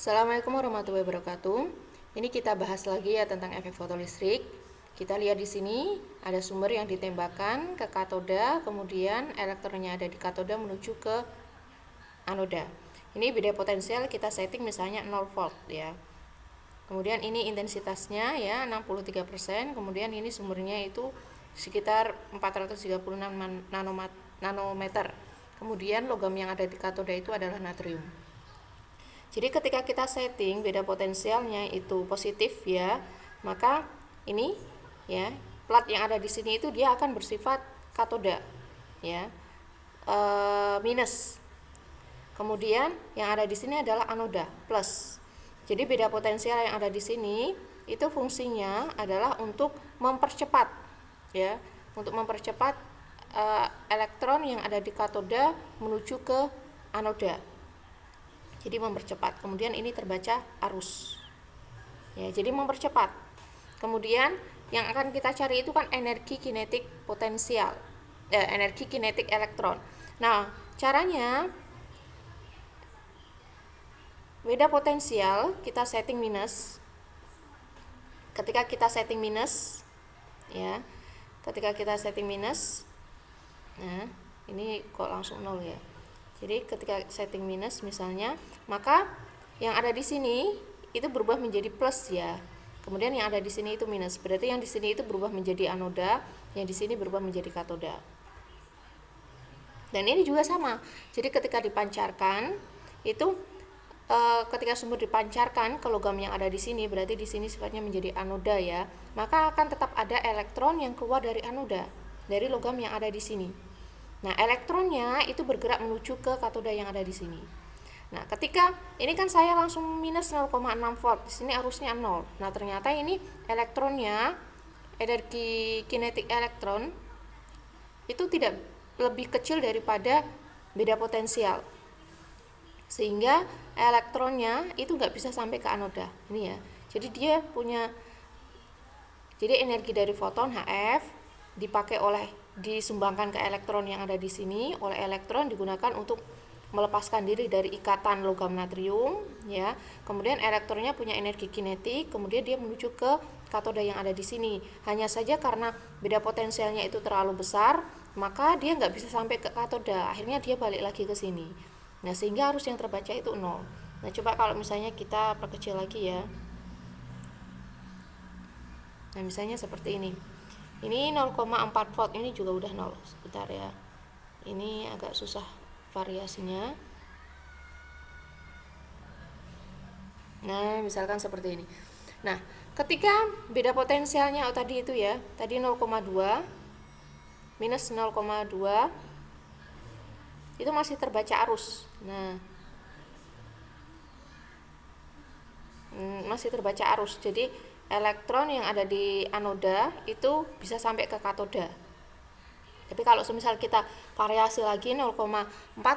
Assalamualaikum warahmatullahi wabarakatuh. Ini kita bahas lagi ya tentang efek fotolistrik. Kita lihat di sini ada sumber yang ditembakkan ke katoda, kemudian elektronnya ada di katoda menuju ke anoda. Ini beda potensial kita setting misalnya 0 volt ya. Kemudian ini intensitasnya ya 63%, kemudian ini sumbernya itu sekitar 436 nanometer. Kemudian logam yang ada di katoda itu adalah natrium. Jadi ketika kita setting beda potensialnya itu positif ya, maka ini ya plat yang ada di sini itu dia akan bersifat katoda ya, minus. Kemudian yang ada di sini adalah anoda plus. Jadi beda potensial yang ada di sini itu fungsinya adalah untuk mempercepat ya, untuk mempercepat elektron yang ada di katoda menuju ke anoda. Jadi mempercepat. Kemudian ini terbaca arus. Ya, jadi mempercepat. Kemudian yang akan kita cari itu kan energi kinetik potensial. Energi kinetik elektron. Nah, caranya beda potensial kita setting minus. Ketika kita setting minus ya. Ketika kita setting minus, nah, ini kok langsung 0 ya. Jadi ketika setting minus misalnya, maka yang ada di sini itu berubah menjadi plus ya. Kemudian yang ada di sini itu minus. Berarti yang di sini itu berubah menjadi anoda, yang di sini berubah menjadi katoda. Dan ini juga sama. Jadi ketika dipancarkan itu ketika sumber dipancarkan ke logam yang ada di sini, berarti di sini sifatnya menjadi anoda ya. Maka akan tetap ada elektron yang keluar dari anoda, dari logam yang ada di sini. Nah, elektronnya itu bergerak menuju ke katoda yang ada di sini. Nah, ketika ini kan saya langsung minus 0,6 volt, di sini arusnya 0. Nah, ternyata ini elektronnya, energi kinetik elektron itu tidak lebih kecil daripada beda potensial. Sehingga elektronnya itu nggak bisa sampai ke anoda. Ini ya. Jadi dia punya, jadi energi dari foton HF disumbangkan ke elektron yang ada di sini. Oleh elektron digunakan untuk melepaskan diri dari ikatan logam natrium ya. Kemudian elektronnya punya energi kinetik, kemudian dia menuju ke katoda yang ada di sini. Hanya saja karena beda potensialnya itu terlalu besar, maka dia nggak bisa sampai ke katoda. Akhirnya dia balik lagi ke sini. Nah, sehingga arus yang terbaca itu 0. Nah, coba kalau misalnya kita perkecil lagi ya. Nah, misalnya seperti ini. Ini 0,4 volt, ini juga udah 0. Sebentar ya. Ini agak susah variasinya. Nah, misalkan seperti ini. Nah, ketika beda potensialnya tadi itu ya, tadi 0,2 minus 0,2 itu masih terbaca arus. Nah, masih terbaca arus. Jadi elektron yang ada di anoda itu bisa sampai ke katoda. Tapi kalau semisal kita variasi lagi 0,4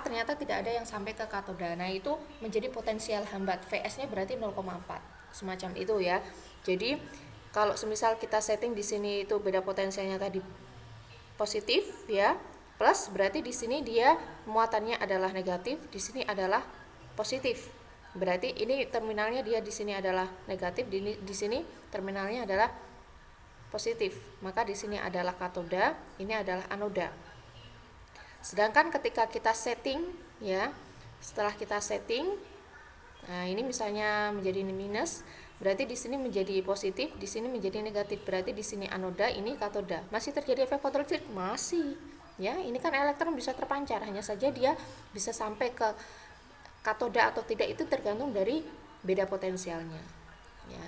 ternyata tidak ada yang sampai ke katoda. Nah, itu menjadi potensial hambat. VS-nya berarti 0,4. Semacam itu ya. Jadi kalau semisal kita setting di sini itu beda potensialnya tadi positif ya, plus berarti di sini dia muatannya adalah negatif, di sini adalah positif. Berarti ini terminalnya dia di sini adalah negatif, di sini terminalnya adalah positif. Maka di sini adalah katoda, ini adalah anoda. Sedangkan ketika kita setting ya, setelah kita setting, nah ini misalnya menjadi minus, berarti di sini menjadi positif, di sini menjadi negatif. Berarti di sini anoda, ini katoda. Masih terjadi efek fotolistrik? Masih. Ya, ini kan elektron bisa terpancar, hanya saja dia bisa sampai ke katoda atau tidak itu tergantung dari beda potensialnya ya.